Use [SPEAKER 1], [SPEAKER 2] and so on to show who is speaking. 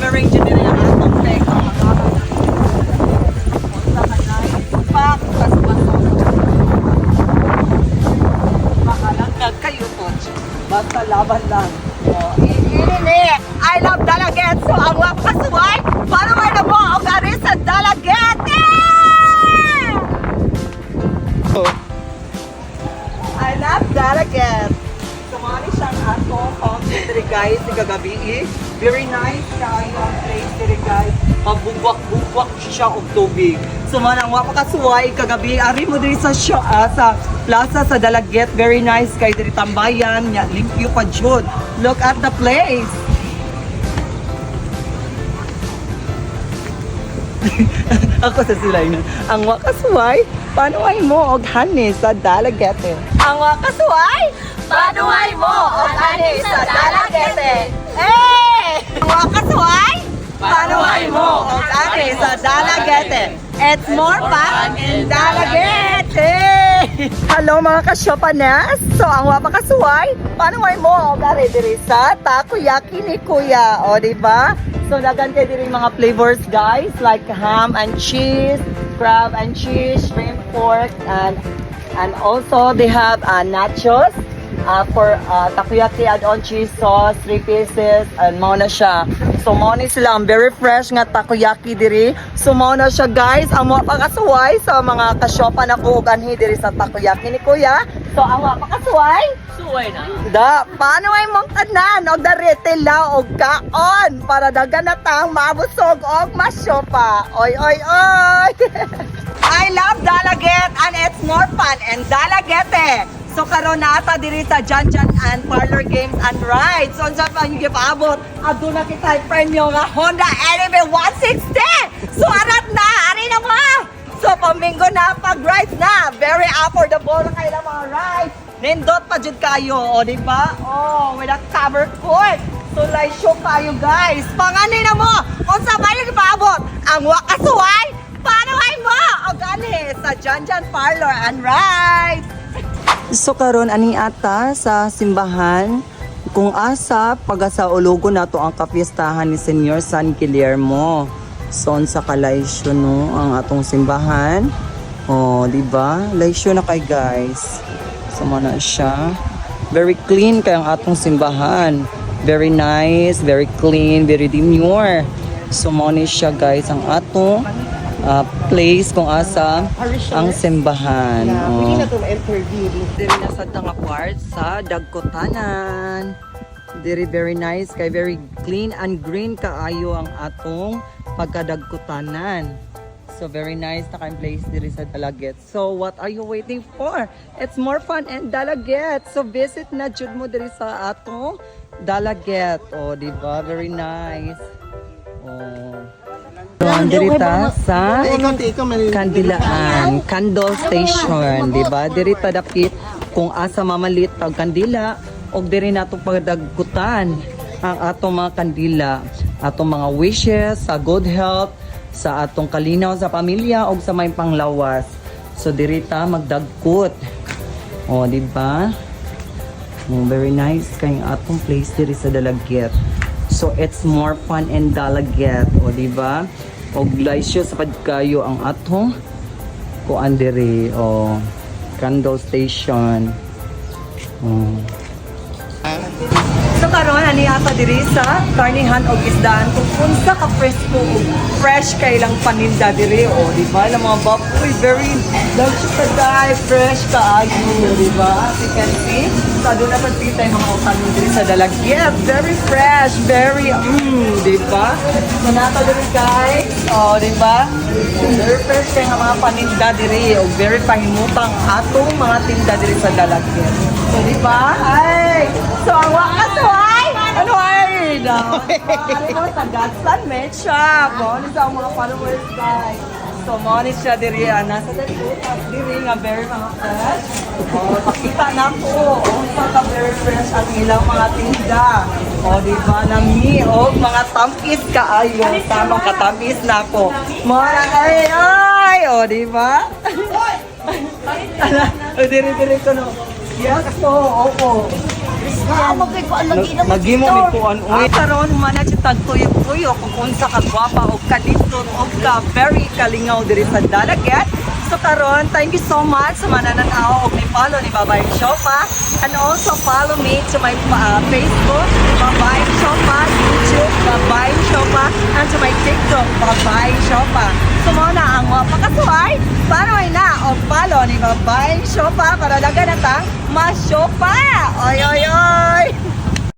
[SPEAKER 1] ma-arrange din ang atong peg ang makakal. Punta ka na. Pak, pas-paso. Makalangkag kayo po. Basta laban lang. Oh, ini I love Dalaget. So ang wakasuway, para na mo ang gari sa Dalaget. I love Dalaget. Sumali siyang ato fountain diri guys, ni kagabi. Very nice kayo ang place diri guys. Mabubwak-bubwak siya og tubig. Sumanang wakasuway kagabi ari mo diri sa sa plaza sa Dalaget. Very nice kay diri tambayan, nya limpyo pa jud. Look at the place. Ako sa silay na. Ang wakasuway, panuay mo og hani sa Dalagete. Ang wakasuway, panuay mo og hani sa Dalagete. Eh! Ang wakasuway, panuay mo og hani sa Dalagete. It's more fun in Dalagete. Hello mga kasyopanes. So ang wakasuway, panuay mo og ari diri sa takoyaki ni Kuya. O di ba? So dagan kay diri mga flavors guys like ham and cheese, crab and cheese, shrimp, pork, and also they have nachos for takoyaki add-on cheese sauce, 3 pieces, and mao na siya. So mao ni sila ang very fresh nga takoyaki diri. So mao na siya guys, ang mga pakasuway sa mga kasyopan ako ug anhi diri sa takoyaki ni Kuya. So ang mga pakasuway
[SPEAKER 2] Suway na.
[SPEAKER 1] da, paano ay mong tanan o daretela o kaon para dagan na tang mabusog o masyopa. Oy, oy, oy! I love Dalaget and it's more fun in Dalagete. So karon na ata diri sa Janjan and Parlor Games and Rides. So unsa pa yung gipaabot? Aduna kita premyo nga Honda NB 160. So arat na, ari na mo. So paminggo na pag-rides na. Very affordable na kayo mga rides. Nindot pa dyan kayo, o diba? Oh, with a cover court. So, like, show kayo, guys. Panganin na mo, kung sabay yung ipaabot, ang wakasuway, panuhay mo, o gani, sa Janjan Parlor and Rides. So, karon ani ata sa simbahan, kung asa, pagasa ulogo na to ang kapiestahan ni Senyor San Guillermo. So, sa kalaysyo, no, ang atong simbahan. O, diba? Laysyo na kay guys. Sama na siya. Very clean kaya ang atong simbahan. Very nice, very clean, very demure. So mo ni siya guys ang atong place kung asa ang simbahan.
[SPEAKER 2] Hindi na ito ma-interview.
[SPEAKER 1] Diri na sa tanga part sa Dagkutanan. Diri very nice kay very clean and green kaayo ang atong pagkadagkutanan. So very nice na kayong place diri sa Dalaget. So what are you waiting for? It's more fun in Dalaget. So visit na jud mo diri sa atong Dalaget. Oh, di ba? Very nice. Oh. So diri ta sa Kandilaan, Candle Station, di ba? Diri ta dapit kung asa mamalit pag kandila og diri nato pagdagkutan ang atong mga kandila, atong mga wishes sa good health, sa atong kalinaw sa pamilya o sa may panglawas. So dirita magdagkot. O di ba? Very nice kay atong place diri sa Dalaget. So it's more fun in Dalaget, o di ba? Og laysyo sa pagkayo ang atong kuan diri o Candle Station. So karon ani ata diri sa karnihan og isdaan kung unsa ka fresh kay lang paninda diri o di ba lang mga baboy very lunch ka guys fresh ka ayo di ba as you can see so doon na pagpitay mga kanin diri sa Dalaget very fresh very di ba so nato diri guys o di ba very fresh kay nga mga paninda diri o very pahimutang atong mga tinda diri sa Dalaget so di ba ay so ang wakasuway ano ay ano sa Godson Med Shop mo ni sa mga followers guys so mo ni siya diri nasa diri nga very mga fresh pakita na ko sa ka very fresh ang ilang mga tinda o di ba nami o mga tampis kaayo tamang katampis na ko mo ay o di ba diri ko no yes so opo Magkikuan lagi na
[SPEAKER 2] Nagimo may kuan uy.
[SPEAKER 1] karon humana si tagtuyo-tuyo kung unsa ka gwapa o kadito o ka very kalingaw diri sa Dalaget. So karon, thank you so much sa manananaw og ni follow ni Babayang Shopa, and also follow me to my Facebook, Babayang Shopa, YouTube, Babayang Shopa, and to my TikTok, Babayang Shopa. So mo na ang mga pakasuway, paanoy na o follow ni Babayang Shopa para dagan na tang ma-shopa. Oy oy oy.